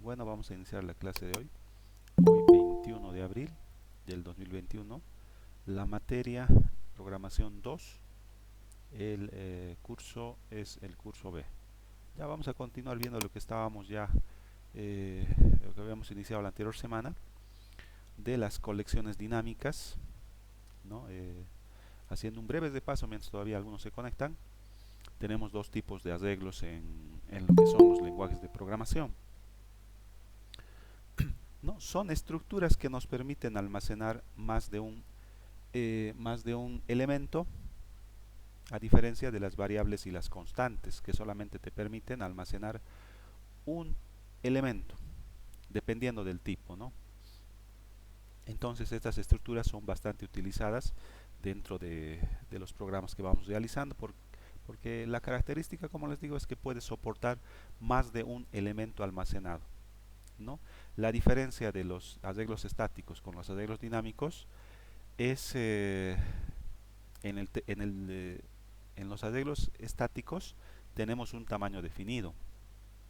Bueno, vamos a iniciar la clase de hoy 21 de abril del 2021. La materia programación 2, el curso es el curso B. Ya vamos a continuar viendo lo que estábamos ya, lo que habíamos iniciado la anterior semana, de las colecciones dinámicas, ¿no? Haciendo un breve repaso mientras todavía algunos se conectan. Tenemos dos tipos de arreglos en lo que son los lenguajes de programación. ¿No? Son estructuras que nos permiten almacenar más de un elemento, a diferencia de las variables y las constantes, que solamente te permiten almacenar un elemento, dependiendo del tipo, ¿no? Entonces estas estructuras son bastante utilizadas dentro de los programas que vamos realizando, porque la característica, como les digo, es que puede soportar más de un elemento almacenado, ¿no? La diferencia de los arreglos estáticos con los arreglos dinámicos es en, el, en, el, en los arreglos estáticos tenemos un tamaño definido,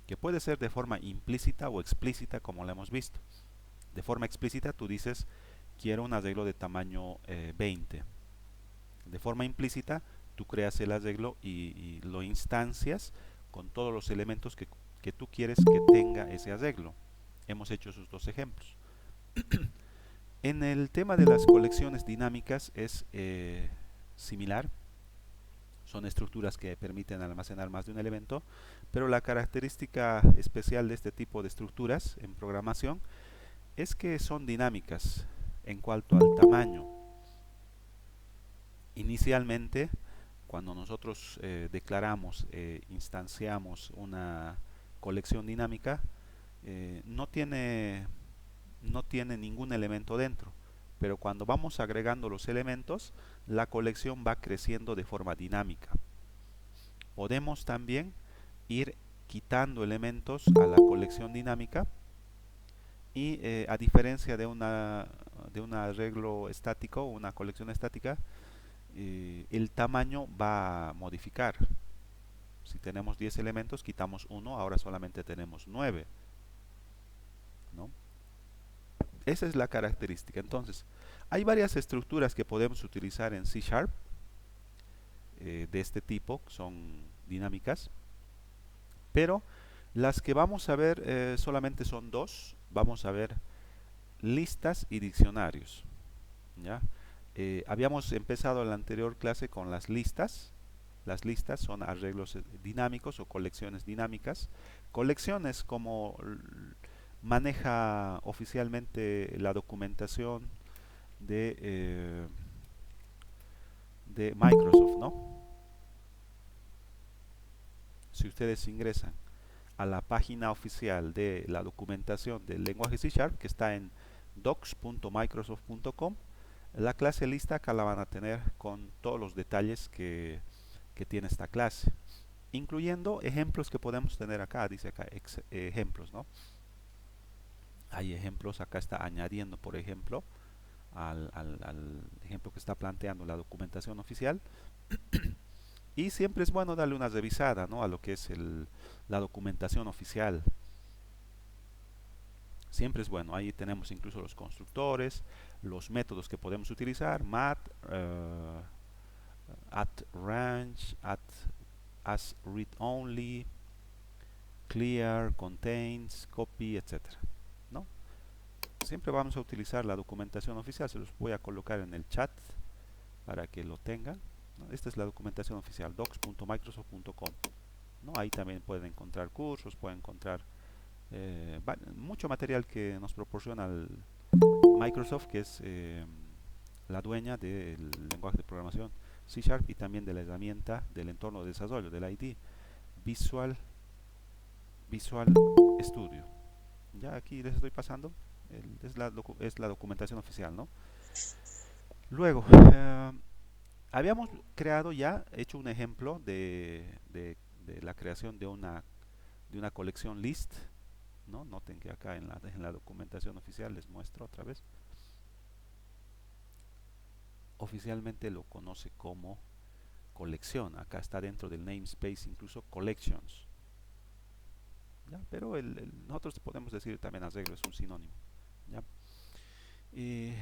que puede ser de forma implícita o explícita, como lo hemos visto. De forma explícita tú dices, quiero un arreglo de tamaño 20. De forma implícita tú creas el arreglo y lo instancias con todos los elementos que tú quieres que tenga ese arreglo. Hemos hecho esos dos ejemplos. En el tema de las colecciones dinámicas es similar. Son estructuras que permiten almacenar más de un elemento, pero la característica especial de este tipo de estructuras en programación es que son dinámicas en cuanto al tamaño. Inicialmente, cuando nosotros declaramos, instanciamos una colección dinámica, no tiene ningún elemento dentro, pero cuando vamos agregando los elementos, la colección va creciendo de forma dinámica. Podemos también ir quitando elementos a la colección dinámica y a diferencia de un arreglo estático, una colección estática, el tamaño va a modificar. Si tenemos 10 elementos, quitamos uno, ahora solamente tenemos 9, ¿no? Esa es la característica. Entonces, hay varias estructuras que podemos utilizar en C Sharp de este tipo, son dinámicas, pero las que vamos a ver solamente son dos. Vamos a ver listas y diccionarios, ¿ya? Habíamos empezado en la anterior clase con las listas. Las listas son arreglos dinámicos o colecciones dinámicas. Colecciones como maneja oficialmente la documentación de Microsoft, ¿no? Si ustedes ingresan a la página oficial de la documentación del lenguaje C Sharp, que está en docs.microsoft.com, la clase lista acá la van a tener con todos los detalles que tiene esta clase, incluyendo ejemplos que podemos tener acá, dice acá ejemplos, ¿no? Hay ejemplos, acá está añadiendo, por ejemplo, al ejemplo que está planteando la documentación oficial. Y siempre es bueno darle una revisada, ¿no?, a lo que es la documentación oficial. Siempre es bueno. Ahí tenemos incluso los constructores, los métodos que podemos utilizar, mat, at range, at as read only, clear, contains, copy, etcétera, ¿no? Siempre vamos a utilizar la documentación oficial. Se los voy a colocar en el chat para que lo tengan, ¿no? Esta es la documentación oficial, docs.microsoft.com, ¿no? Ahí también pueden encontrar cursos, pueden encontrar mucho material que nos proporciona Microsoft, que es la dueña del lenguaje de programación C Sharp y también de la herramienta del entorno de desarrollo, del ID, Visual, Visual Studio. Ya aquí les estoy pasando, es la documentación oficial, ¿no? Luego, habíamos creado ya, hecho un ejemplo de la creación de una colección list, ¿no? Noten que acá en la documentación oficial les muestro otra vez. Oficialmente lo conoce como colección. Acá está dentro del namespace incluso collections, ¿ya? Pero nosotros podemos decir también arreglo es un sinónimo, ¿ya? Eh,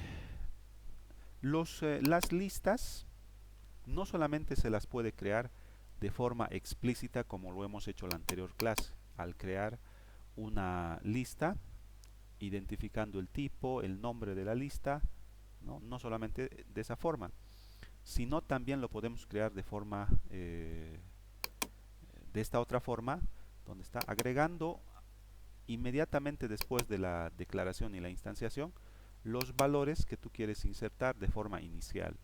las listas no solamente se las puede crear de forma explícita como lo hemos hecho en la anterior clase, al crear una lista identificando el tipo, el nombre de la lista, no solamente de esa forma, sino también lo podemos crear de forma, de esta otra forma, donde está agregando inmediatamente después de la declaración y la instanciación los valores que tú quieres insertar de forma inicial.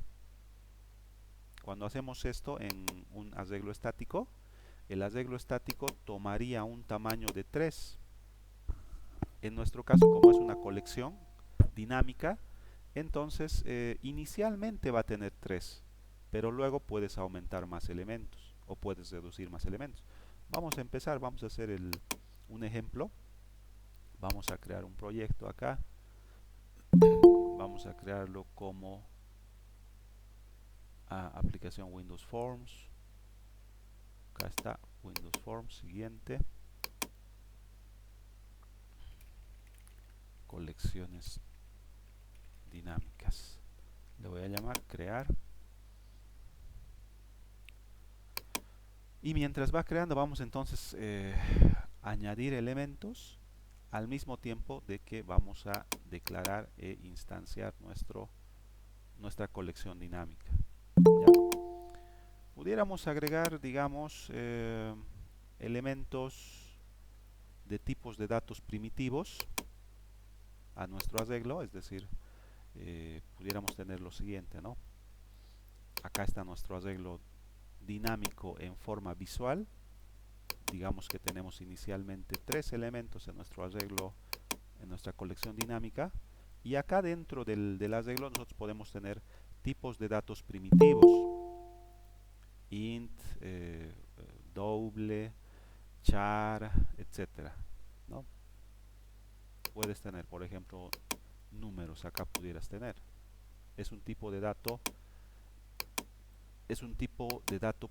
Cuando hacemos esto en un arreglo estático, el arreglo estático tomaría un tamaño de 3. En nuestro caso, como es una colección dinámica, entonces inicialmente va a tener 3, pero luego puedes aumentar más elementos o puedes reducir más elementos. Vamos a empezar, vamos a hacer un ejemplo. Vamos a crear un proyecto acá. Vamos a crearlo como aplicación Windows Forms. Acá está Windows Forms, siguiente. Colecciones dinámicas. Le voy a llamar crear. Y mientras va creando vamos entonces a añadir elementos al mismo tiempo de que vamos a declarar e instanciar nuestra colección dinámica. ¿Ya? Pudiéramos agregar, digamos, elementos de tipos de datos primitivos a nuestro arreglo, es decir, pudiéramos tener lo siguiente, ¿no? Acá está nuestro arreglo dinámico en forma visual. Digamos que tenemos inicialmente 3 elementos en nuestro arreglo, en nuestra colección dinámica, y acá dentro del arreglo nosotros podemos tener tipos de datos primitivos, int, double, char, etcétera, ¿no? Puedes tener, por ejemplo, números, acá pudieras tener. Es un tipo de dato,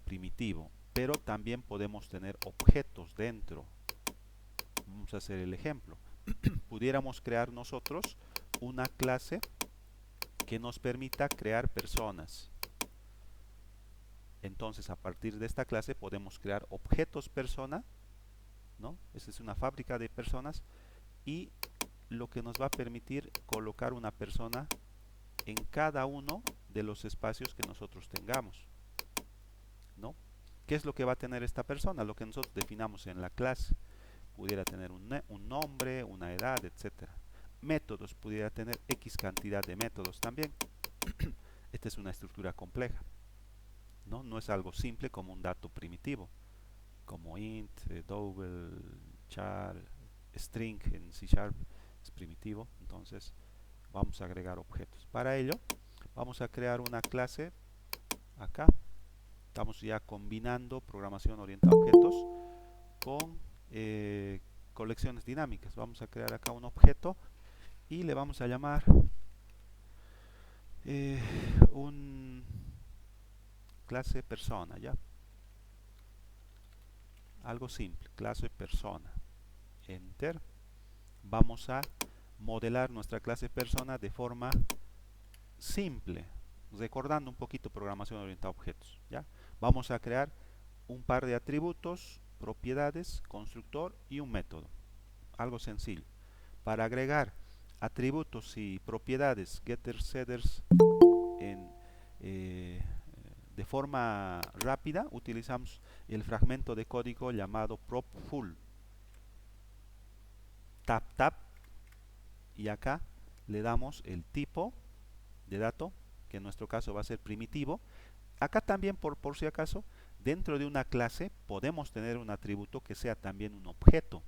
primitivo, pero también podemos tener objetos dentro. Vamos a hacer el ejemplo. Pudiéramos crear nosotros una clase que nos permita crear personas. Entonces, a partir de esta clase podemos crear objetos persona, ¿no? Esta es una fábrica de personas y lo que nos va a permitir colocar una persona en cada uno de los espacios que nosotros tengamos, ¿no? ¿Qué es lo que va a tener esta persona? Lo que nosotros definamos en la clase. Pudiera tener un nombre, una edad, etcétera. Métodos, pudiera tener X cantidad de métodos también. Esta es una estructura compleja, ¿no? No es algo simple como un dato primitivo, como int, double, char, string en C# es primitivo. Entonces vamos a agregar objetos. Para ello vamos a crear una clase acá. Estamos ya combinando programación orientada a objetos con colecciones dinámicas. Vamos a crear acá un objeto y le vamos a llamar un clase persona, ¿ya? Algo simple, clase persona. Enter. Vamos a modelar nuestra clase persona de forma simple, recordando un poquito programación orientada a objetos, ¿ya? Vamos a crear un par de atributos, propiedades, constructor y un método. Algo sencillo. Para agregar atributos y propiedades, getters, setters, de forma rápida, utilizamos el fragmento de código llamado propfull. Tap, y acá le damos el tipo de dato, que en nuestro caso va a ser primitivo. Acá también, por si acaso, dentro de una clase podemos tener un atributo que sea también un objeto.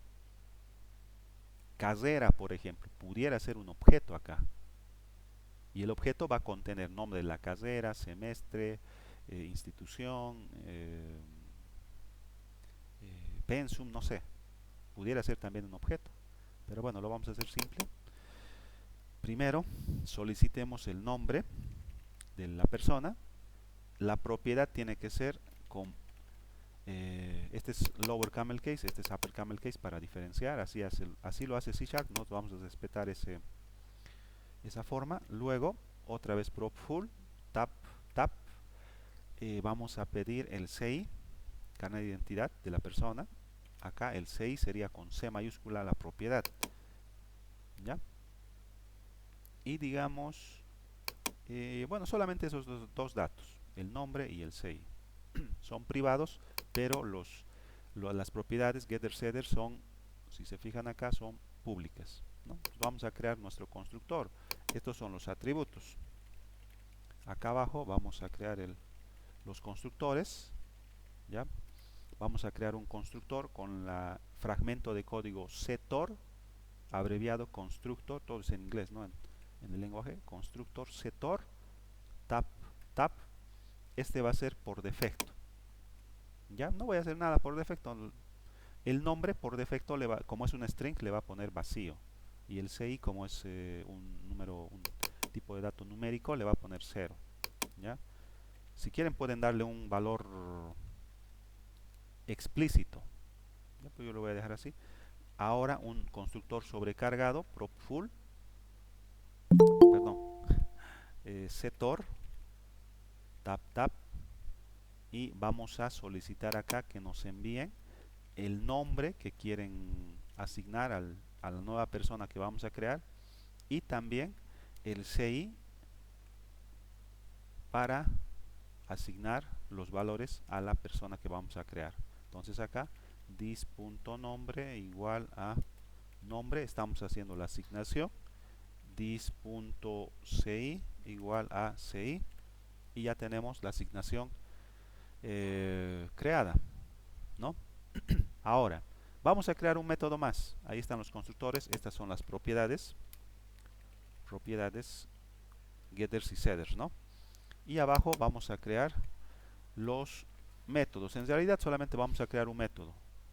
Carrera, por ejemplo, pudiera ser un objeto acá. Y el objeto va a contener nombre de la carrera, semestre, institución, pensum, no sé. Pudiera ser también un objeto. Pero bueno, lo vamos a hacer simple. Primero, solicitemos el nombre de la persona. La propiedad tiene que ser con este es lower camel case, este es upper camel case para diferenciar. Así lo hace C#. Nos vamos a respetar esa forma. Luego, otra vez prop full, tap, tap. Vamos a pedir el CI, carnet de identidad de la persona. Acá el CI sería con C mayúscula la propiedad. ¿Ya? Y digamos, bueno, solamente esos dos datos, el nombre y el CI. Son privados, pero las propiedades getter setter son, si se fijan acá, son públicas, ¿no? Pues vamos a crear nuestro constructor. Estos son los atributos. Acá abajo vamos a crear los constructores. ¿Ya? Vamos a crear un constructor con la fragmento de código setor, abreviado constructor, todo es en inglés, ¿no? En el lenguaje, constructor setor, tap, tap. Este va a ser por defecto. Ya no voy a hacer nada por defecto. El nombre por defecto, como es un string, le va a poner vacío. Y el CI, como es un tipo de dato numérico, le va a poner 0. ¿Ya? Si quieren pueden darle un valor explícito. ¿Ya? Pues yo lo voy a dejar así. Ahora un constructor sobrecargado, prop full, perdón, setor, tap, tap. Y vamos a solicitar acá que nos envíen el nombre que quieren asignar a la nueva persona que vamos a crear y también el CI para asignar los valores a la persona que vamos a crear. Entonces acá this.nombre igual a nombre, estamos haciendo la asignación, this.ci igual a ci y ya tenemos la asignación creada, ¿no? Ahora vamos a crear un método más. Ahí están los constructores, estas son las propiedades getters y setters, ¿no? Y abajo vamos a crear los métodos. En realidad solamente vamos a crear un método.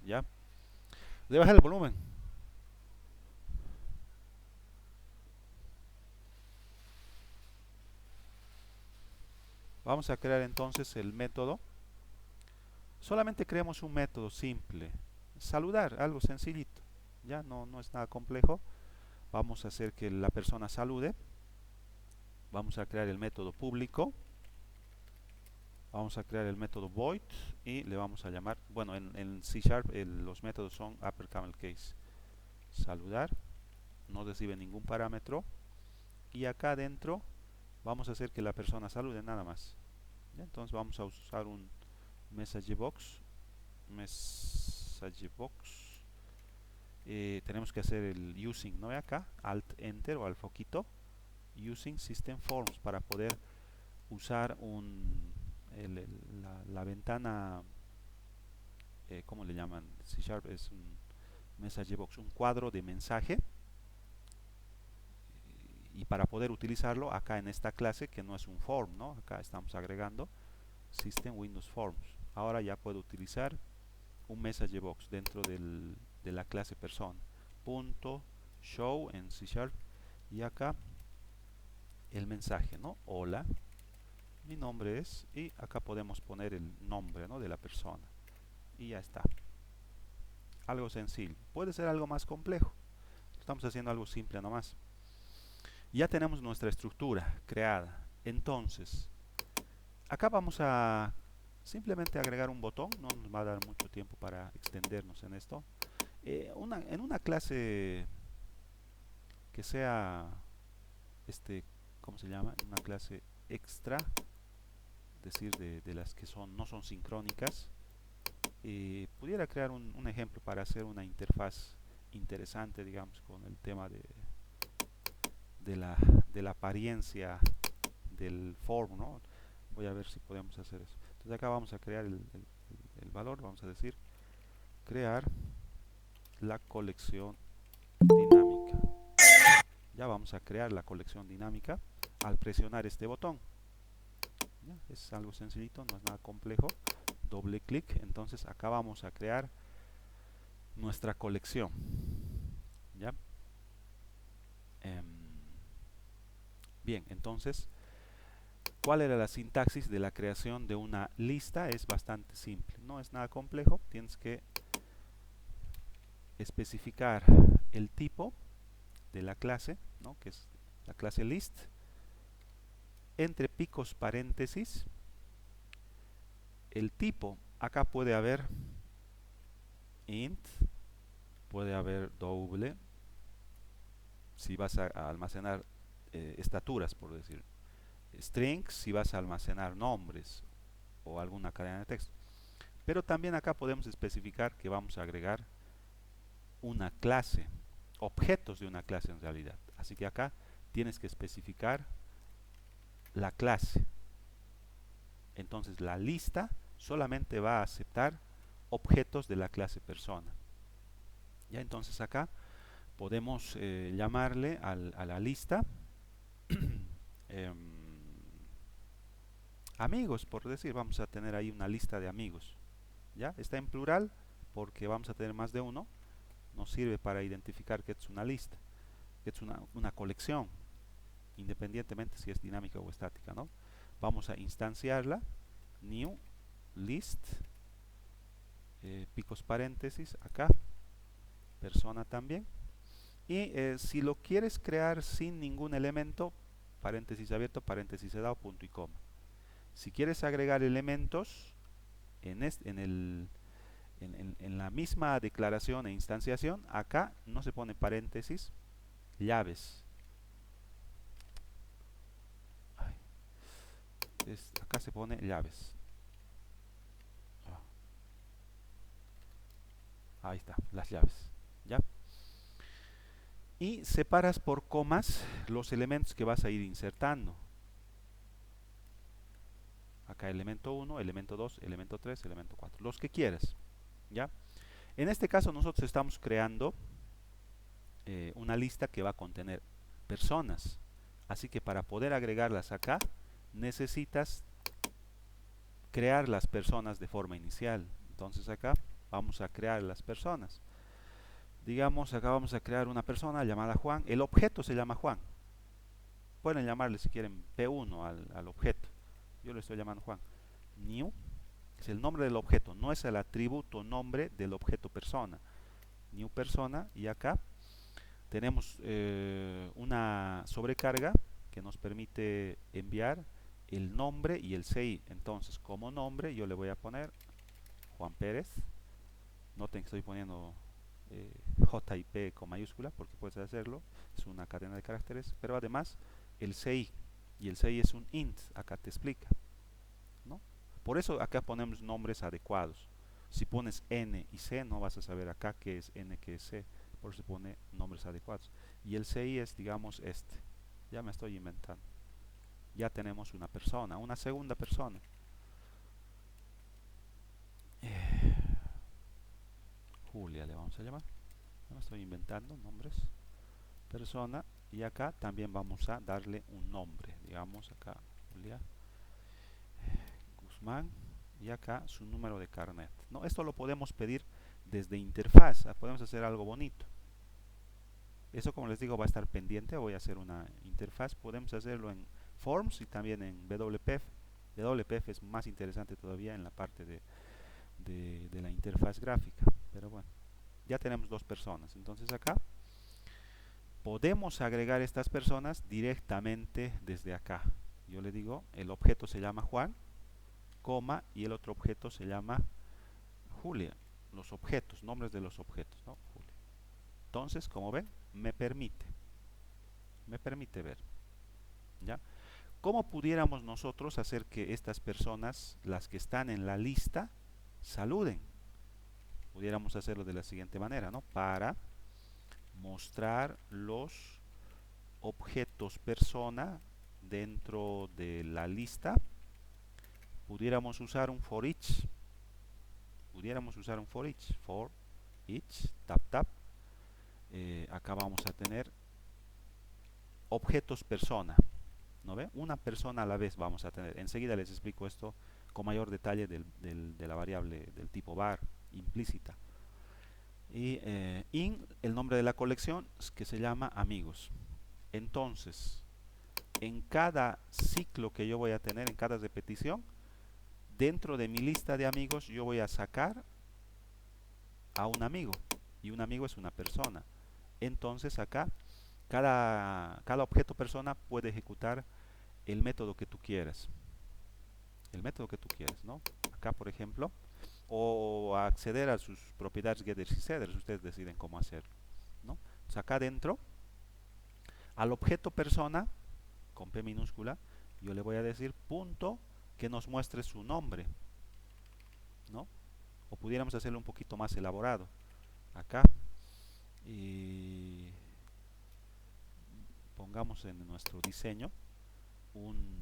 ¿Ya? Le bajar el volumen. Vamos a crear entonces el método. Solamente creemos un método simple. Saludar, algo sencillito. Ya no es nada complejo. Vamos a hacer que la persona salude. Vamos a crear el método público. Vamos a crear el método void y le vamos a llamar, bueno, en C# los métodos son upper camel case. Saludar, no recibe ningún parámetro. Y acá adentro vamos a hacer que la persona salude nada más. ¿Ya? Entonces vamos a usar un message box. Tenemos que hacer el using, ¿no? Acá, alt enter o al foquito, using system forms para poder usar la ventana, ¿cómo le llaman? C# es un message box, un cuadro de mensaje. Y para poder utilizarlo acá en esta clase, que no es un form, ¿no? Acá estamos agregando System Windows Forms. Ahora ya puedo utilizar un message box dentro de la clase persona. Punto show en C# y acá el mensaje, ¿no? Hola, mi nombre es, y acá podemos poner el nombre, ¿no? De la persona. Y ya está. Algo sencillo. Puede ser algo más complejo. Estamos haciendo algo simple nomás. Ya tenemos nuestra estructura creada. Entonces, acá vamos a simplemente agregar un botón. No nos va a dar mucho tiempo para extendernos en esto. En una clase que sea, ¿cómo se llama? Una clase extra, es decir, de las que no son sincrónicas, pudiera crear un ejemplo para hacer una interfaz interesante, digamos, con el tema de la apariencia del form, ¿no? Voy a ver si podemos hacer eso. Entonces acá vamos a crear el valor, vamos a decir crear la colección dinámica. Ya vamos a crear la colección dinámica al presionar este botón. ¿Ya? Es algo sencillito, no es nada complejo. Doble clic, entonces acá vamos a crear nuestra colección. ¿Ya? Bien, entonces ¿Cuál era la sintaxis de la creación de una lista? Es bastante simple, no es nada complejo. Tienes que especificar el tipo de la clase, ¿no? Que es la clase list, entre picos paréntesis. El tipo, acá puede haber int, puede haber doble, si vas a almacenar estaturas, por decir, strings, si vas a almacenar nombres o alguna cadena de texto. Pero también acá podemos especificar que vamos a agregar una clase, objetos de una clase en realidad. Así que acá tienes que especificar la clase. Entonces la lista solamente va a aceptar objetos de la clase persona. Ya, entonces acá podemos llamarle a la lista amigos, por decir, vamos a tener ahí una lista de amigos. Ya, está en plural porque vamos a tener más de uno. Nos sirve para identificar que es una lista, que es una colección, independientemente si es dinámica o estática, ¿no? Vamos a instanciarla, new list, picos paréntesis, acá, persona también. Y si lo quieres crear sin ningún elemento, paréntesis abierto, paréntesis cerrado, punto y coma. Si quieres agregar elementos en la misma declaración e instanciación, acá no se pone paréntesis, llaves. Acá se pone llaves. Ahí está, las llaves. ¿Ya? Y separas por comas los elementos que vas a ir insertando. Acá elemento 1, elemento 2, elemento 3, elemento 4. Los que quieras. ¿Ya? En este caso nosotros estamos creando una lista que va a contener personas. Así que para poder agregarlas acá, necesitas crear las personas de forma inicial. Entonces acá vamos a crear las personas. Digamos, acá vamos a crear una persona llamada Juan. El objeto se llama Juan. Pueden llamarle si quieren P1 al objeto. Yo le estoy llamando Juan. New es el nombre del objeto, no es el atributo nombre del objeto persona. New persona, y acá tenemos una sobrecarga que nos permite enviar el nombre y el CI. Entonces, como nombre yo le voy a poner Juan Pérez. Noten que estoy poniendo JIP con mayúscula porque puedes hacerlo, es una cadena de caracteres, pero además el CI, y el CI es un int, acá te explica, ¿no? Por eso acá ponemos nombres adecuados. Si pones N y C no vas a saber acá qué es N, qué es C, por eso se pone nombres adecuados. Y el CI es, digamos, este. Ya me estoy inventando. Ya tenemos una persona, una segunda persona. Julia le vamos a llamar. No estoy inventando nombres. Persona, y acá también vamos a darle un nombre. Digamos acá Julia Guzmán, y acá su número de carnet. No, esto lo podemos pedir desde interfaz. Podemos hacer algo bonito. Eso, como les digo, va a estar pendiente. Voy a hacer una interfaz. Podemos hacerlo en Forms y también en WPF. WPF es más interesante todavía en la parte de la interfaz gráfica. Pero bueno, ya tenemos dos personas. Entonces acá podemos agregar estas personas directamente desde acá. Yo le digo, el objeto se llama Juan, coma, y el otro objeto se llama Julia. Los objetos, nombres de los objetos, ¿no? Julia. Entonces, como ven, me permite ver. ¿Ya? ¿Cómo pudiéramos nosotros hacer que estas personas, las que están en la lista, saluden? Pudiéramos hacerlo de la siguiente manera, ¿no? Para mostrar los objetos persona dentro de la lista, pudiéramos usar un for each. For each, tap tap. Acá vamos a tener objetos persona. ¿No ve? Una persona a la vez vamos a tener. Enseguida les explico esto con mayor detalle de la variable del tipo var implícita. Y in, el nombre de la colección que se llama amigos. Entonces, en cada ciclo que yo voy a tener, en cada repetición, dentro de mi lista de amigos yo voy a sacar a un amigo, y un amigo es una persona. Entonces acá cada objeto persona puede ejecutar el método que tú quieras, el método que tú quieras, ¿no? Acá, por ejemplo, o acceder a sus propiedades getters y setters, ustedes deciden cómo hacerlo, ¿no? Entonces acá dentro, al objeto persona, con P minúscula, yo le voy a decir punto que nos muestre su nombre, ¿no? O pudiéramos hacerlo un poquito más elaborado. Acá, y pongamos en nuestro diseño un,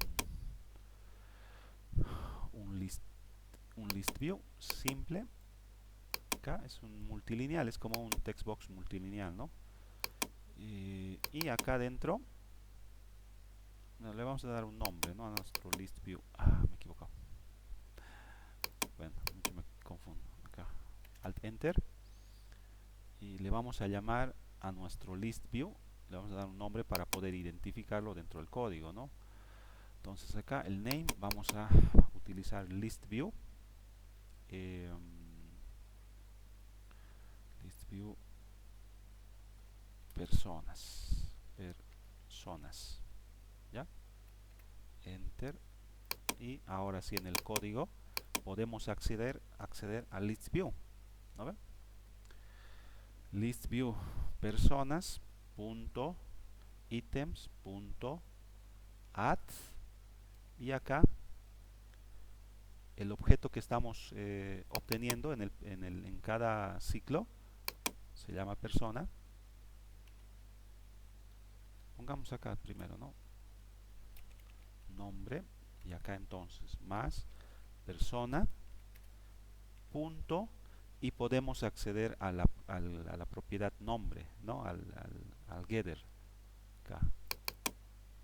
un, list, un list view simple. Acá es un multilineal, es como un text box multilineal, ¿no? Y acá adentro le vamos a dar un nombre, ¿no? A nuestro list view. Me he equivocado. Bueno, mucho me confundo. Acá, Alt Enter. Y le vamos a llamar a nuestro list view, le vamos a dar un nombre para poder identificarlo dentro del código, ¿no? Entonces acá el name vamos a utilizar list view, list view personas, ¿ya? Enter. Y ahora sí, en el código podemos acceder al list view, ¿no ven? List view personas punto items punto add, y acá el objeto que estamos obteniendo en cada ciclo se llama persona. Pongamos acá primero, ¿no? Nombre, y acá entonces más persona punto, y podemos acceder a la propiedad nombre, ¿no? Al getter acá,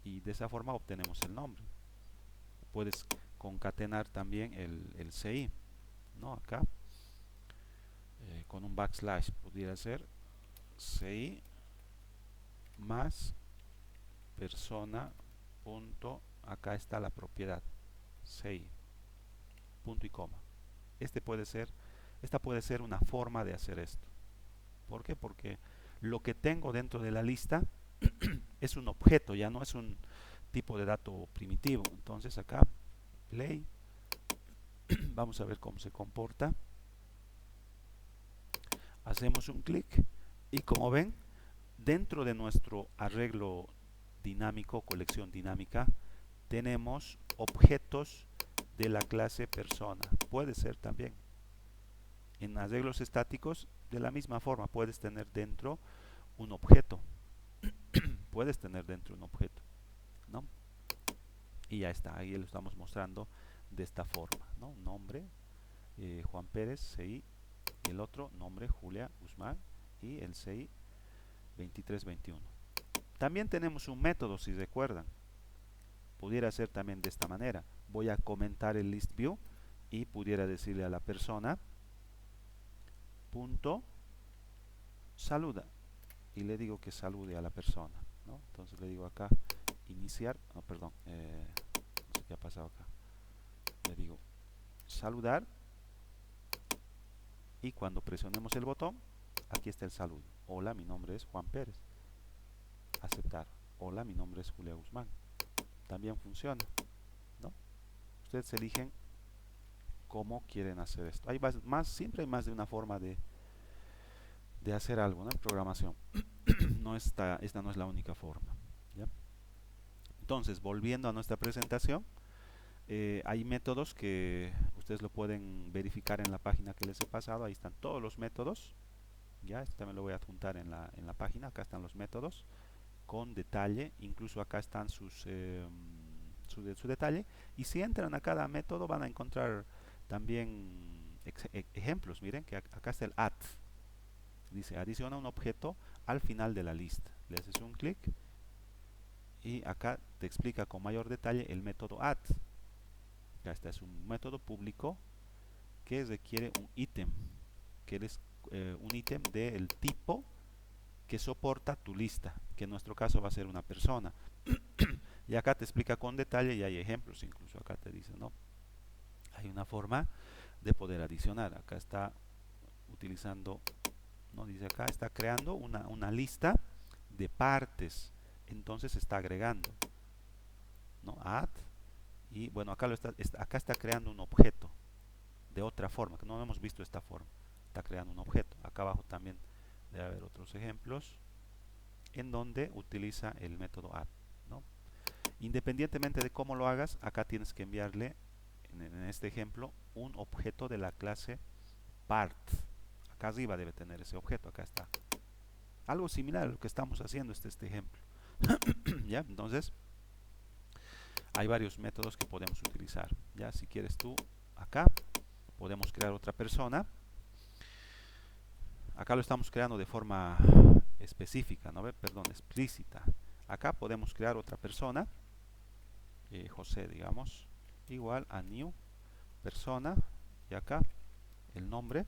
y de esa forma obtenemos el nombre. Puedes concatenar también el CI, ¿no? Acá con un backslash pudiera ser CI más persona punto, acá está la propiedad CI, punto y coma. Esta puede ser una forma de hacer esto. ¿Por qué? Porque lo que tengo dentro de la lista es un objeto, ya no es un tipo de dato primitivo. Entonces acá play, vamos a ver cómo se comporta. Hacemos un clic y como ven, dentro de nuestro arreglo dinámico, colección dinámica, tenemos objetos de la clase persona. Puede ser también en arreglos estáticos de la misma forma, puedes tener dentro un objeto, puedes tener dentro un objeto, ¿no? Y ya está, ahí lo estamos mostrando de esta forma, ¿no? Nombre Juan Pérez, CI, y el otro nombre Julia Guzmán, y el CI 2321. También tenemos un método, si recuerdan, pudiera ser también de esta manera. Voy a comentar el list view y pudiera decirle a la persona punto saluda, y le digo que salude a la persona, ¿no? Entonces le digo acá iniciar, perdón, no sé qué ha pasado acá, le digo saludar, y cuando presionemos el botón, aquí está el saludo. Hola, mi nombre es Juan Pérez. Aceptar. Hola, mi nombre es Julia Guzmán. También funciona, ¿no? Ustedes eligen cómo quieren hacer esto. Hay siempre hay más de una forma de hacer algo, ¿no? En programación. Esta no es la única forma, ¿ya? Entonces, volviendo a nuestra presentación, hay métodos que ustedes lo pueden verificar en la página que les he pasado. Ahí están todos los métodos. Ya, este también lo voy a adjuntar en la página. Acá están los métodos con detalle. Incluso acá están su detalle. Y si entran a cada método van a encontrar también ejemplos. Miren que acá está el add. Dice adiciona un objeto al final de la lista. Le haces un clic y acá te explica con mayor detalle el método add. Acá está, es un método público que requiere un ítem, que es un ítem del tipo que soporta tu lista, que en nuestro caso va a ser una persona. Y acá te explica con detalle y hay ejemplos, incluso acá te dice, ¿no? Hay una forma de poder adicionar. Acá está utilizando, ¿no? Dice acá, está creando una lista de partes. Entonces está agregando, ¿no? Add. Y bueno, acá, acá está creando un objeto de otra forma, que no hemos visto esta forma. Está creando un objeto. Acá abajo también debe haber otros ejemplos en donde utiliza el método add, ¿no? Independientemente de cómo lo hagas, acá tienes que enviarle, en este ejemplo, un objeto de la clase part. Acá arriba debe tener ese objeto, acá está. Algo similar a lo que estamos haciendo este ejemplo. ¿Ya? Entonces, hay varios métodos que podemos utilizar. Ya, si quieres tú, acá podemos crear otra persona. Acá lo estamos creando de forma específica, ¿no? Perdón, explícita. Acá podemos crear otra persona, José, digamos, igual a new persona, y acá el nombre,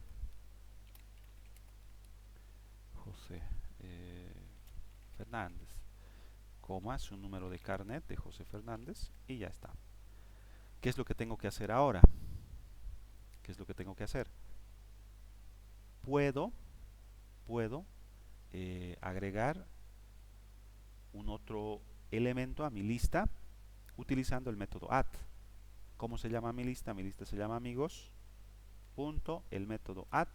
José Fernández, coma, su número de carnet de José Fernández, y ya está. ¿Qué es lo que tengo que hacer ahora? ¿Qué es lo que tengo que hacer? Puedo agregar un otro elemento a mi lista utilizando el método add. ¿Cómo se llama mi lista? Mi lista se llama amigos. Punto, el método add.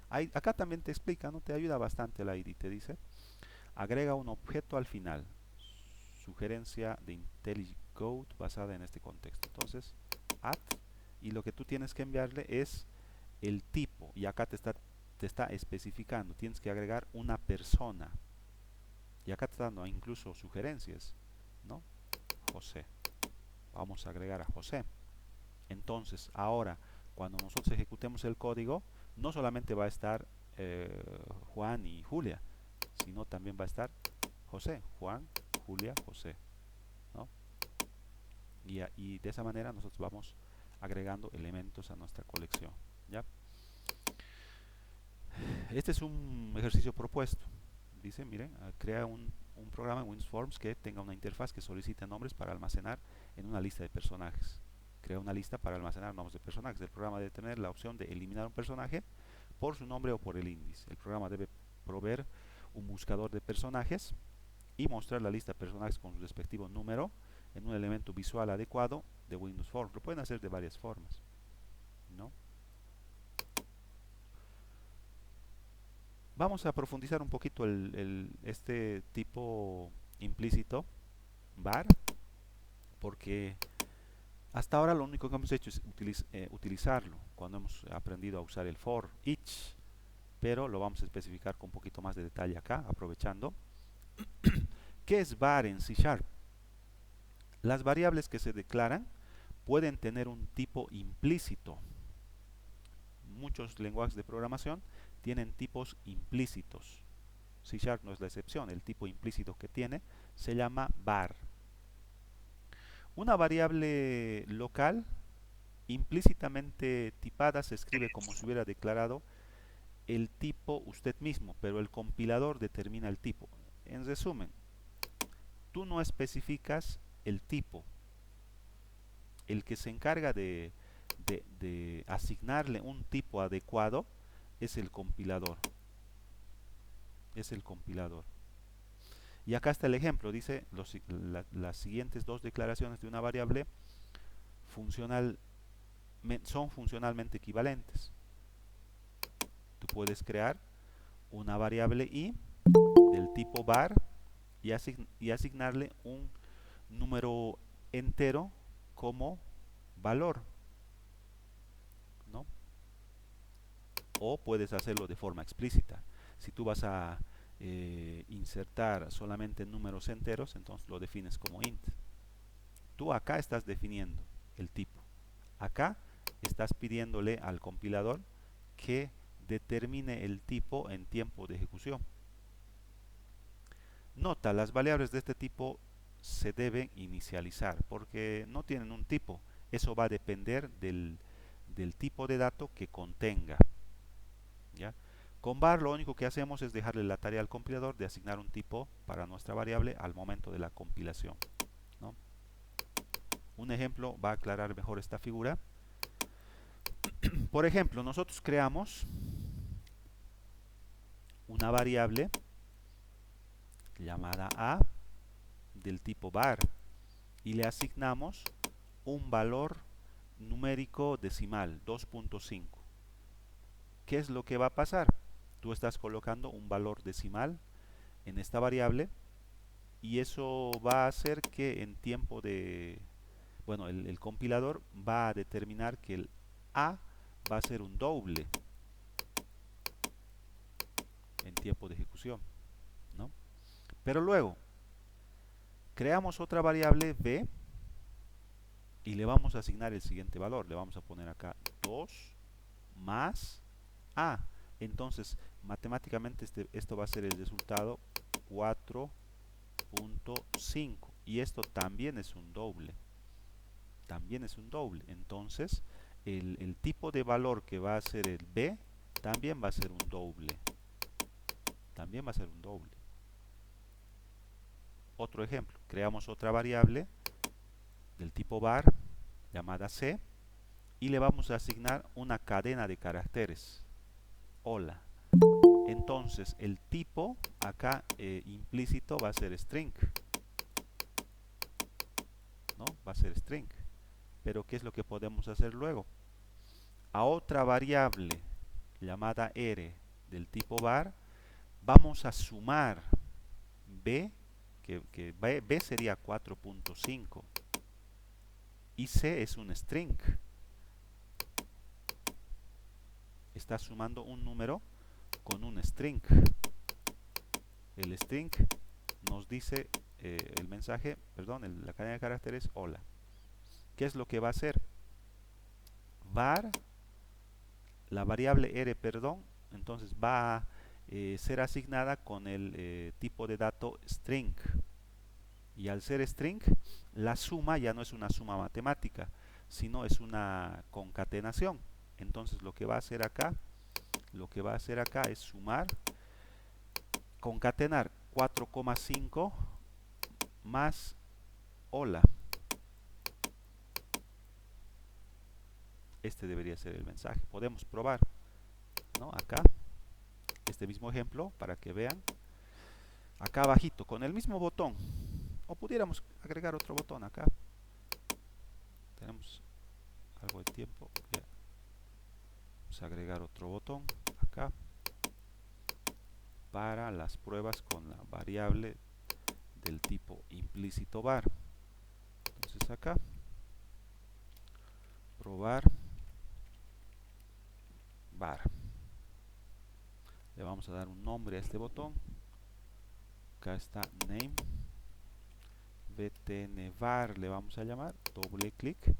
Acá también te explica, ¿no? Te ayuda bastante la ID. Te dice, agrega un objeto al final. Sugerencia de IntelliJ Code basada en este contexto. Entonces, add. Y lo que tú tienes que enviarle es el tipo. Y acá te está especificando. Tienes que agregar una persona. Y acá te está dando incluso sugerencias, ¿no? José. Vamos a agregar a José. Entonces, ahora, cuando nosotros ejecutemos el código, no solamente va a estar Juan y Julia, sino también va a estar José, Juan, Julia, José, ¿no? Y de esa manera nosotros vamos agregando elementos a nuestra colección, ¿ya? Este es un ejercicio propuesto. Dice, miren, crea un programa en Windows Forms que tenga una interfaz que solicite nombres para almacenar en una lista de personajes. Crea una lista para almacenar nombres de personajes. El programa debe tener la opción de eliminar un personaje por su nombre o por el índice. El programa debe proveer un buscador de personajes y mostrar la lista de personajes con su respectivo número en un elemento visual adecuado de Windows Forms. Lo pueden hacer de varias formas, ¿no? Vamos a profundizar un poquito este tipo implícito, var, porque hasta ahora lo único que hemos hecho es utilizarlo cuando hemos aprendido a usar el for, each, pero lo vamos a especificar con un poquito más de detalle acá, aprovechando. ¿Qué es var en C#? Las variables que se declaran pueden tener un tipo implícito. Muchos lenguajes de programación tienen tipos implícitos. C# no es la excepción. El tipo implícito que tiene se llama var. Una variable local implícitamente tipada se escribe como si hubiera declarado el tipo usted mismo, pero el compilador determina el tipo. En resumen, tú no especificas el tipo. El que se encarga de asignarle un tipo adecuado es el compilador. Es el compilador. Y acá está el ejemplo. Dice las siguientes dos declaraciones de una variable son funcionalmente equivalentes. Tú puedes crear una variable i del tipo var y asignarle un número entero como valor, ¿no? O puedes hacerlo de forma explícita. Si tú vas a insertar solamente números enteros, entonces lo defines como int. Tú acá estás definiendo el tipo. Acá estás pidiéndole al compilador que determine el tipo en tiempo de ejecución. Nota, las variables de este tipo se deben inicializar porque no tienen un tipo. Eso va a depender del tipo de dato que contenga. ¿Ya? Con var lo único que hacemos es dejarle la tarea al compilador de asignar un tipo para nuestra variable al momento de la compilación, ¿no? Un ejemplo va a aclarar mejor esta figura. Por ejemplo, nosotros creamos una variable llamada a del tipo var y le asignamos un valor numérico decimal 2.5. ¿Qué es lo que va a pasar? Tú estás colocando un valor decimal en esta variable y eso va a hacer que en tiempo de, bueno, el compilador va a determinar que el a va a ser un doble en tiempo de ejecución, ¿no? Pero luego creamos otra variable b y le vamos a asignar el siguiente valor. Le vamos a poner acá 2 más a. Entonces, matemáticamente esto va a ser el resultado 4.5. Y esto también es un doble. También es un doble. Entonces, el tipo de valor que va a ser el b también va a ser un doble. También va a ser un doble. Otro ejemplo. Creamos otra variable del tipo var llamada c y le vamos a asignar una cadena de caracteres. Hola. Entonces el tipo acá implícito va a ser string, ¿no? Va a ser string. Pero ¿qué es lo que podemos hacer luego? A otra variable llamada r del tipo var vamos a sumar b, que b sería 4.5 y c es un string. Está sumando un número con un string. El string nos dice el mensaje, perdón, la cadena de caracteres hola. ¿Qué es lo que va a hacer? Var, la variable r, perdón, entonces va a ser asignada con el tipo de dato string. Y al ser string, la suma ya no es una suma matemática, sino es una concatenación. Entonces lo que va a hacer acá es sumar, concatenar 4,5 más hola. Este debería ser el mensaje. Podemos probar, ¿no? Acá, este mismo ejemplo para que vean. Acá abajito, con el mismo botón. O pudiéramos agregar otro botón acá. Tenemos algo de tiempo. Vamos a agregar otro botón acá para las pruebas con la variable del tipo implícito var. Entonces acá, probar var. Le vamos a dar un nombre a este botón. Acá está name. btnvar le vamos a llamar. Doble clic.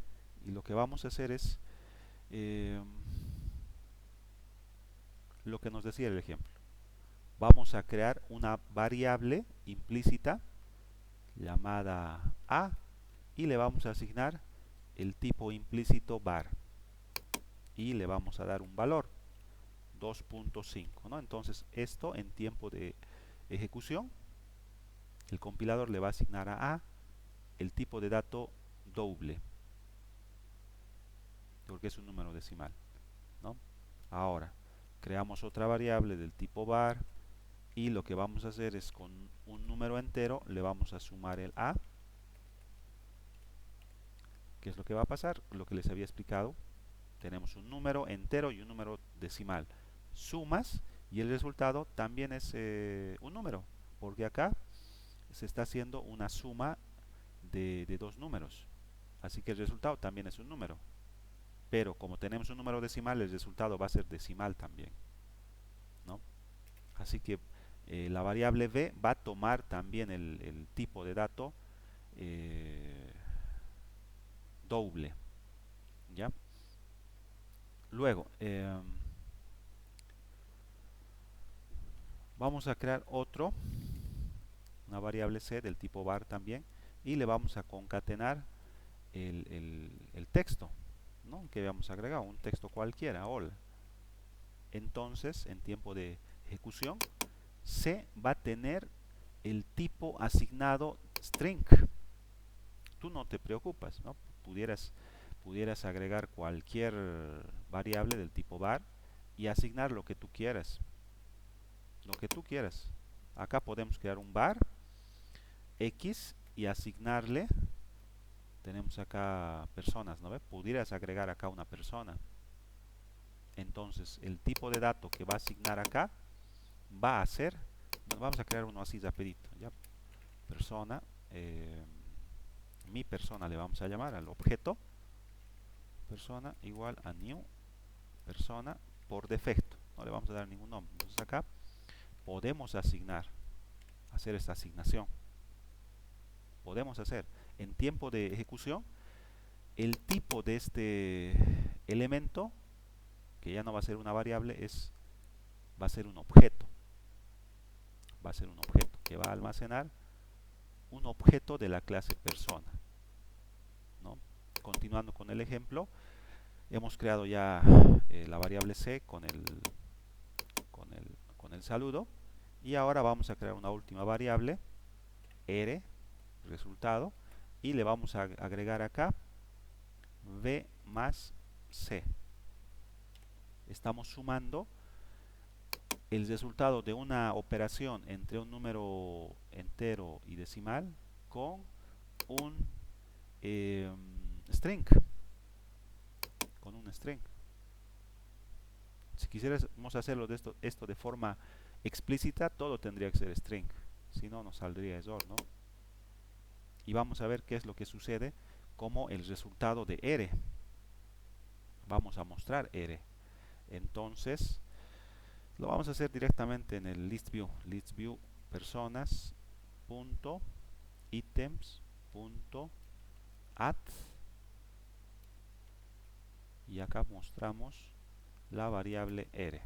Y lo que vamos a hacer es lo que nos decía el ejemplo. Vamos a crear una variable implícita llamada a y le vamos a asignar el tipo implícito var y le vamos a dar un valor 2.5, ¿no? Entonces esto en tiempo de ejecución el compilador le va a asignar a el tipo de dato doble porque es un número decimal, ¿no? Ahora creamos otra variable del tipo var y lo que vamos a hacer es con un número entero le vamos a sumar el a. ¿Qué es lo que va a pasar? Lo que les había explicado. Tenemos un número entero y un número decimal. Sumas y el resultado también es un número, porque acá se está haciendo una suma de dos números. Así que el resultado también es un número. Pero como tenemos un número decimal, el resultado va a ser decimal también, ¿no? Así que la variable b va a tomar también el tipo de dato doble, ¿ya? Luego, vamos a crear una variable c del tipo var también, y le vamos a concatenar el texto, ¿no? Que habíamos agregado, un texto cualquiera, hola. Entonces, en tiempo de ejecución, c va a tener el tipo asignado string. Tú no te preocupas, ¿no? pudieras agregar cualquier variable del tipo var y asignar lo que tú quieras. Lo que tú quieras. Acá podemos crear un var X y asignarle, tenemos acá personas, ¿no ve? Pudieras agregar acá una persona. Entonces, el tipo de dato que va a asignar acá va a ser, bueno, vamos a crear uno así rapidito, ¿ya? Persona, mi persona le vamos a llamar al objeto, persona igual a new persona por defecto, no le vamos a dar ningún nombre. Entonces acá podemos asignar, hacer esta asignación. Podemos hacer en tiempo de ejecución el tipo de este elemento, que ya no va a ser una variable, va a ser un objeto. Va a ser un objeto que va a almacenar un objeto de la clase persona, ¿no? Continuando con el ejemplo, hemos creado ya la variable c con el saludo, y ahora vamos a crear una última variable r resultado, y le vamos a agregar acá v más c. Estamos sumando el resultado de una operación entre un número entero y decimal con un string. Con un string. Si quisiéramos hacerlo esto de forma explícita, todo tendría que ser string. Si no, nos saldría error, ¿no? Y vamos a ver qué es lo que sucede como el resultado de r. Vamos a mostrar r. Entonces, lo vamos a hacer directamente en el list view. List view personas punto items punto add, y acá mostramos la variable r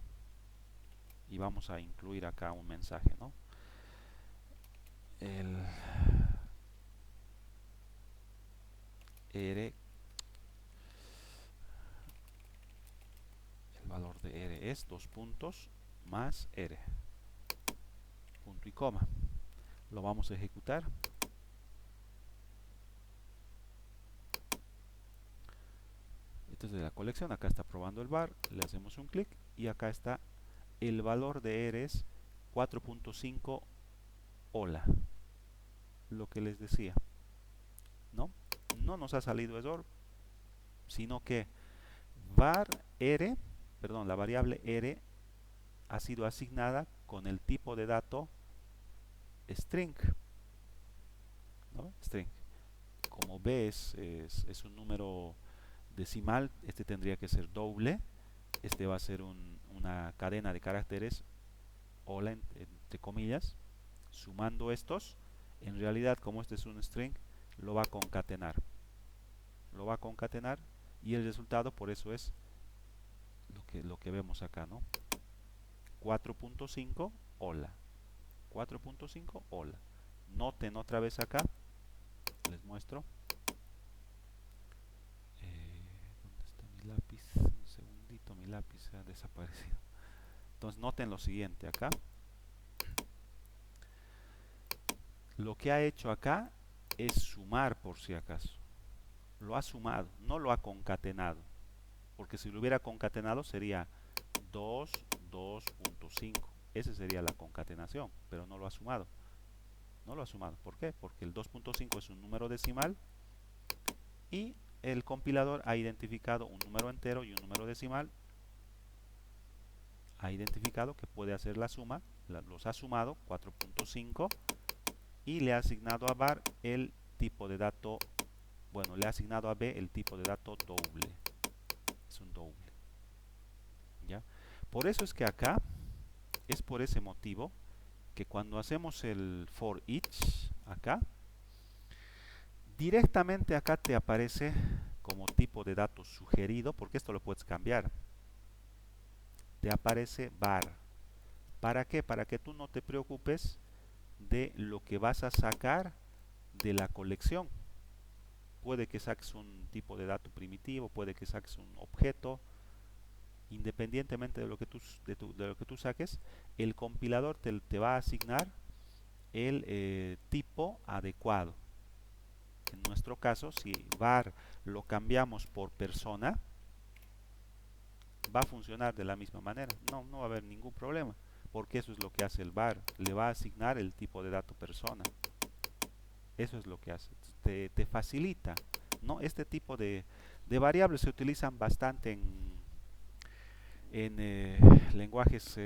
y vamos a incluir acá un mensaje, ¿no? El r, el valor de r es 2 puntos más r, punto y coma. Lo vamos a ejecutar. Esto es de la colección, acá está probando el var, le hacemos un clic y acá está el valor de r es 4.5 hola, lo que les decía, ¿no? No nos ha salido error, sino que var r, perdón, la variable r ha sido asignada con el tipo de dato string, ¿no? String. Como b es un número decimal, este tendría que ser doble, este va a ser una cadena de caracteres, hola entre comillas, sumando estos, en realidad como este es un string, lo va a concatenar. Lo va a concatenar y el resultado por eso es lo que vemos acá, ¿no? 4.5 hola. 4.5 hola. Noten otra vez acá, les muestro. ¿Dónde está mi lápiz? Un segundito, mi lápiz ha desaparecido. Entonces noten lo siguiente acá. Lo que ha hecho acá es sumar, por si acaso. Lo ha sumado, no lo ha concatenado. Porque si lo hubiera concatenado sería 2, 2.5. Esa sería la concatenación, pero no lo ha sumado. No lo ha sumado. ¿Por qué? Porque el 2.5 es un número decimal y el compilador ha identificado un número entero y un número decimal. Ha identificado que puede hacer la suma, los ha sumado 4.5 y le ha asignado a var el tipo de dato, bueno, le ha asignado a b el tipo de dato doble. Es un doble. ¿Ya? Por eso es que acá, es por ese motivo que cuando hacemos el for each acá, directamente acá te aparece como tipo de dato sugerido, porque esto lo puedes cambiar. Te aparece var. ¿Para qué? Para que tú no te preocupes de lo que vas a sacar de la colección. Puede que saques un tipo de dato primitivo, puede que saques un objeto. Independientemente de lo que tú saques, el compilador te va a asignar el tipo adecuado. en nuestro caso, si var lo cambiamos por persona, va a funcionar de la misma manera. No va a haber ningún problema, porque eso es lo que hace el var. Le va a asignar el tipo de dato persona. Eso es lo que hace. Te facilita, ¿no? Este tipo de variables se utilizan bastante en lenguajes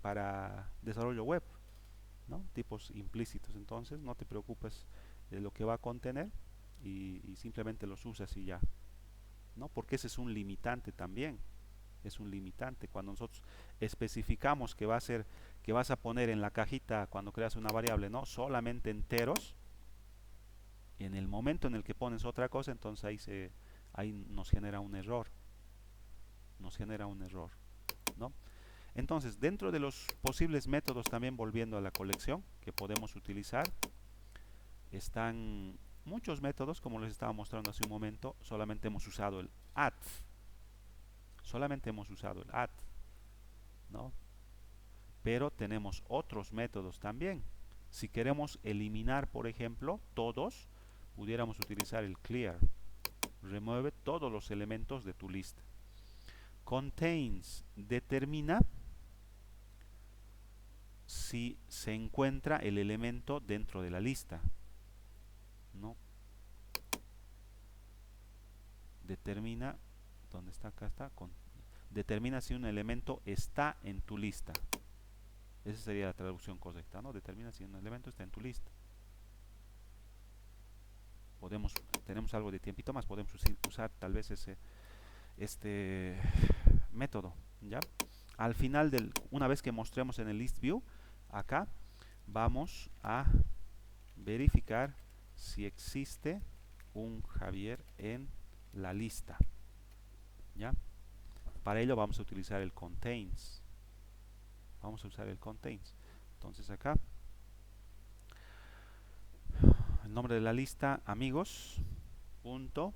para desarrollo web, ¿no? Tipos implícitos. Entonces no te preocupes de lo que va a contener y simplemente los usas y ya, ¿no? Porque ese es un limitante también. Es un limitante. Cuando nosotros especificamos que va a ser, que vas a poner en la cajita cuando creas una variable, ¿no? Solamente enteros, y en el momento en el que pones otra cosa, entonces ahí nos genera un error. Nos genera un error, ¿no? Entonces, dentro de los posibles métodos, también volviendo a la colección que podemos utilizar, están muchos métodos, como les estaba mostrando hace un momento. Solamente hemos usado el add. Solamente hemos usado el add, ¿no? Pero tenemos otros métodos también. Si queremos eliminar, por ejemplo, todos, pudiéramos utilizar el clear. Remueve todos los elementos de tu lista. Contains determina si se encuentra el elemento dentro de la lista, ¿no? Determina, ¿dónde está? Acá está. Determina si un elemento está en tu lista. Esa sería la traducción correcta, ¿no? Determina si un elemento está en tu lista. Tenemos algo de tiempito más, podemos usar tal vez este método, ¿ya? Al final una vez que mostremos en el list view, acá vamos a verificar si existe un Javier en la lista, ¿ya? Para ello vamos a utilizar el contains. Vamos a usar el contains. Entonces acá, el nombre de la lista, amigos, punto,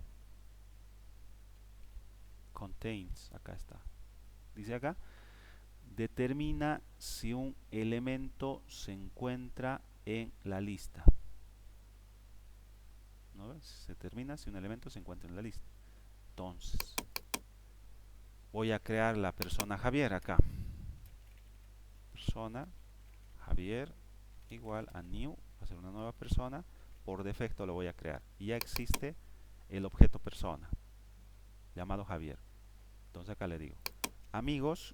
contains, acá está. Dice acá, determina si un elemento se encuentra en la lista, ¿no ves? Se determina si un elemento se encuentra en la lista. Entonces, voy a crear la persona Javier acá. Persona Javier igual a new, va a ser una nueva persona. Por defecto lo voy a crear. Y ya existe el objeto persona llamado Javier. Entonces acá le digo, amigos,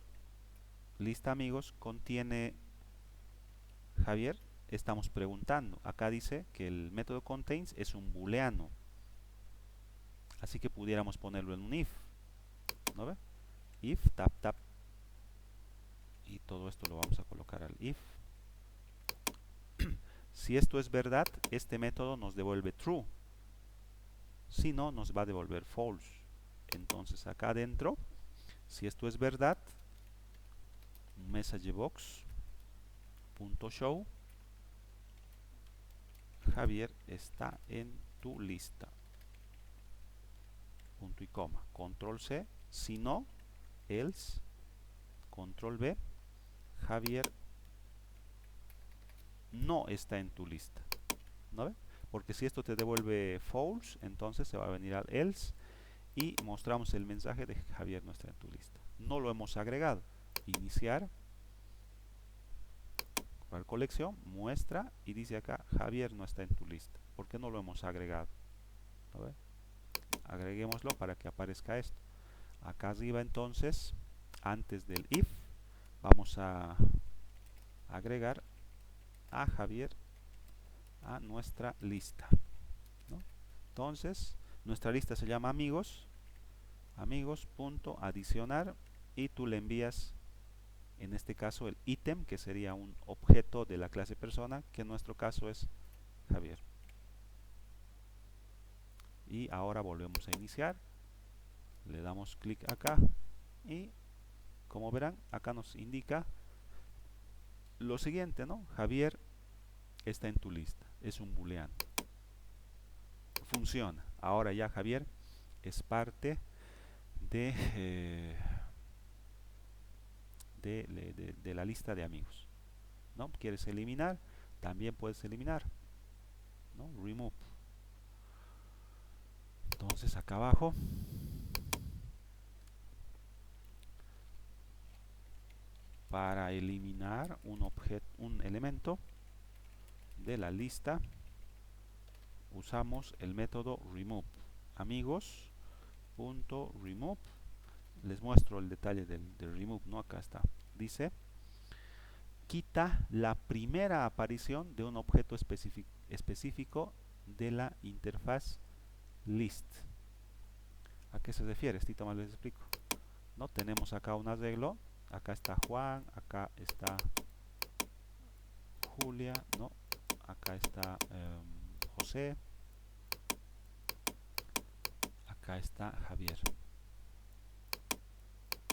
lista amigos contiene Javier. Estamos preguntando. Acá dice que el método contains es un booleano. Así que pudiéramos ponerlo en un if, ¿no ve? If, tap, tap. Y todo esto lo vamos a colocar al if. Si esto es verdad, este método nos devuelve true. Si no, nos va a devolver false. Entonces acá adentro, si esto es verdad, messagebox.show Javier está en tu lista. Punto y coma. Control C. Si no, else. Control V. Javier no está en tu lista. ¿No ve? Porque si esto te devuelve false, entonces se va a venir al else y mostramos el mensaje de Javier no está en tu lista. No lo hemos agregado. Iniciar. Colección, muestra y dice acá Javier no está en tu lista. ¿Por qué no lo hemos agregado? ¿No ve? Agreguémoslo para que aparezca esto. Acá arriba entonces, antes del if, vamos a agregar a Javier a nuestra lista, ¿no? Entonces, nuestra lista se llama amigos, amigos.adicionar, y tú le envías, en este caso, el ítem, que sería un objeto de la clase persona, que en nuestro caso es Javier. Y ahora volvemos a iniciar, le damos clic acá y como verán acá nos indica lo siguiente, ¿no? Javier está en tu lista, es un booleano, funciona. Ahora ya Javier es parte de la lista de amigos, ¿no? ¿Quieres eliminar? También puedes eliminar, ¿no? Remove. Entonces acá abajo, para eliminar un elemento de la lista, usamos el método remove. Amigos.remove. Les muestro el detalle del remove, ¿no? Acá está. Dice, quita la primera aparición de un objeto específico de la interfaz list. ¿A qué se refiere? Esto más les explico. ¿No? Tenemos acá un arreglo. Acá está Juan, acá está Julia, ¿no? Acá está José, acá está Javier.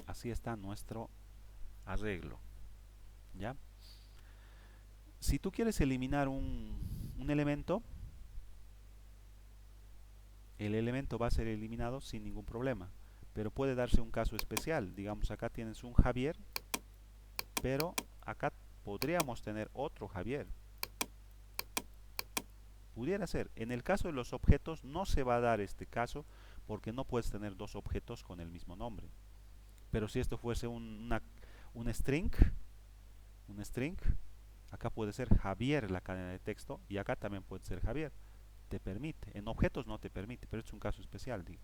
Así está nuestro arreglo. ¿Ya? Si tú quieres eliminar un elemento, el elemento va a ser eliminado sin ningún problema. Pero puede darse un caso especial. Digamos, acá tienes un Javier, pero acá podríamos tener otro Javier. Pudiera ser. En el caso de los objetos no se va a dar este caso porque no puedes tener dos objetos con el mismo nombre. Pero si esto fuese un string, acá puede ser Javier la cadena de texto y acá también puede ser Javier. Te permite. En objetos no te permite, pero es un caso especial, digo.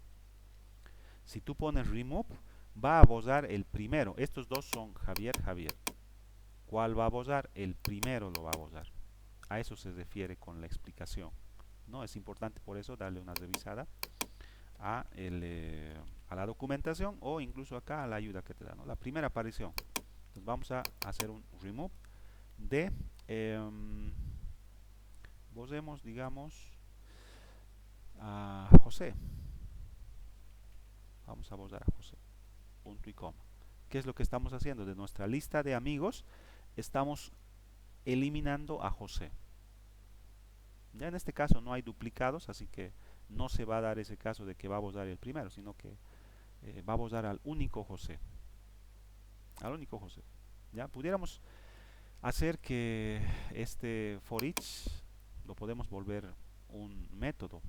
Si tú pones remove, va a borrar el primero. Estos dos son Javier, Javier. ¿Cuál va a borrar? El primero lo va a borrar. A eso se refiere con la explicación. ¿No? Es importante por eso darle una revisada a la documentación o incluso acá a la ayuda que te da, ¿no? La primera aparición. Entonces vamos a hacer un remove de borremos, digamos, a José. Vamos a borrar a José. Punto y coma. ¿Qué es lo que estamos haciendo? De nuestra lista de amigos estamos eliminando a José. Ya en este caso no hay duplicados, así que no se va a dar ese caso de que va a borrar el primero, sino que va a borrar al único José. Al único José. Ya pudiéramos hacer que este for each lo podemos volver un método.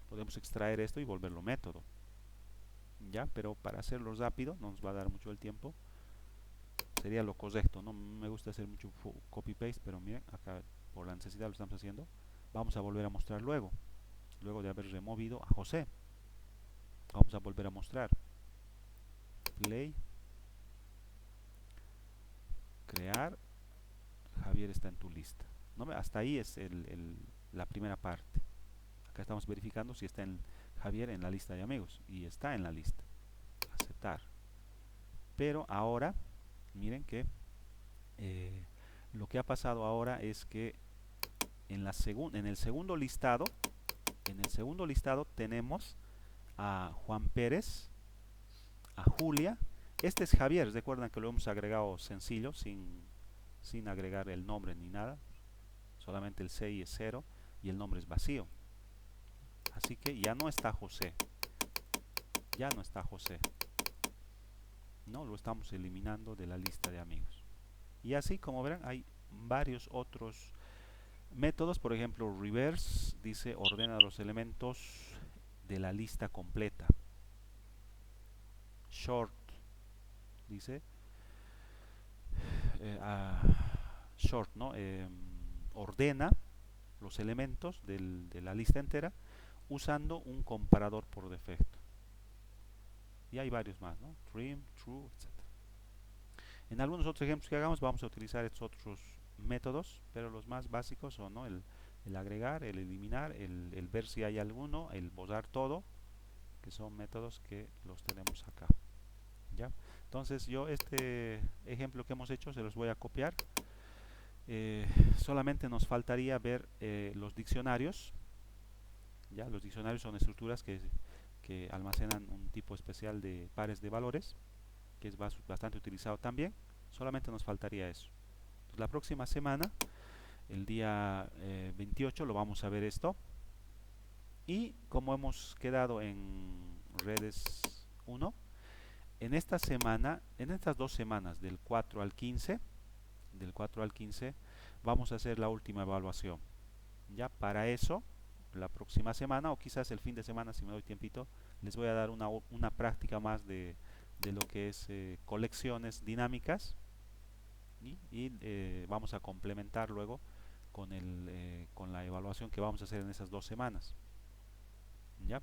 Podemos extraer esto y volverlo método. Ya, pero para hacerlo rápido no nos va a dar mucho el tiempo. Sería lo correcto. No me gusta hacer mucho copy paste, pero miren, acá por la necesidad lo estamos haciendo. Vamos a volver a mostrar luego de haber removido a José. Vamos a volver a mostrar. Play. Crear. Javier está en tu lista. ¿No? Hasta ahí es la primera parte. Acá estamos verificando si está Javier en la lista de amigos. Y está en la lista. Aceptar. Pero ahora, miren que lo que ha pasado ahora es que en el segundo listado tenemos a Juan Pérez, a Julia. Este es Javier, recuerdan que lo hemos agregado sencillo, sin agregar el nombre ni nada. Solamente el CI es 0 y el nombre es vacío. Así que ya no está José. Ya no está José. No, lo estamos eliminando de la lista de amigos. Y así, como verán, hay varios otros métodos. Por ejemplo, reverse dice ordena los elementos de la lista completa. Short dice short, ¿no? Ordena los elementos de la lista entera usando un comparador por defecto. Y hay varios más, ¿no? Trim, true, etc. En algunos otros ejemplos que hagamos vamos a utilizar estos otros métodos, pero los más básicos son, ¿no? el agregar, el eliminar, el ver si hay alguno, el borrar todo, que son métodos que los tenemos acá. ¿Ya? Entonces yo este ejemplo que hemos hecho se los voy a copiar. Solamente nos faltaría ver los diccionarios. ¿Ya? Los diccionarios son estructuras que almacenan un tipo especial de pares de valores, que es bastante utilizado también. Solamente nos faltaría eso. Entonces, la próxima semana, el día 28, lo vamos a ver esto. Y como hemos quedado en redes 1, en esta semana, en estas 2 semanas, del 4 al 15, vamos a hacer la última evaluación. Ya para eso la próxima semana, o quizás el fin de semana si me doy tiempito, les voy a dar una práctica más de lo que es colecciones dinámicas, y vamos a complementar luego con la evaluación que vamos a hacer en esas 2 semanas. ¿Ya?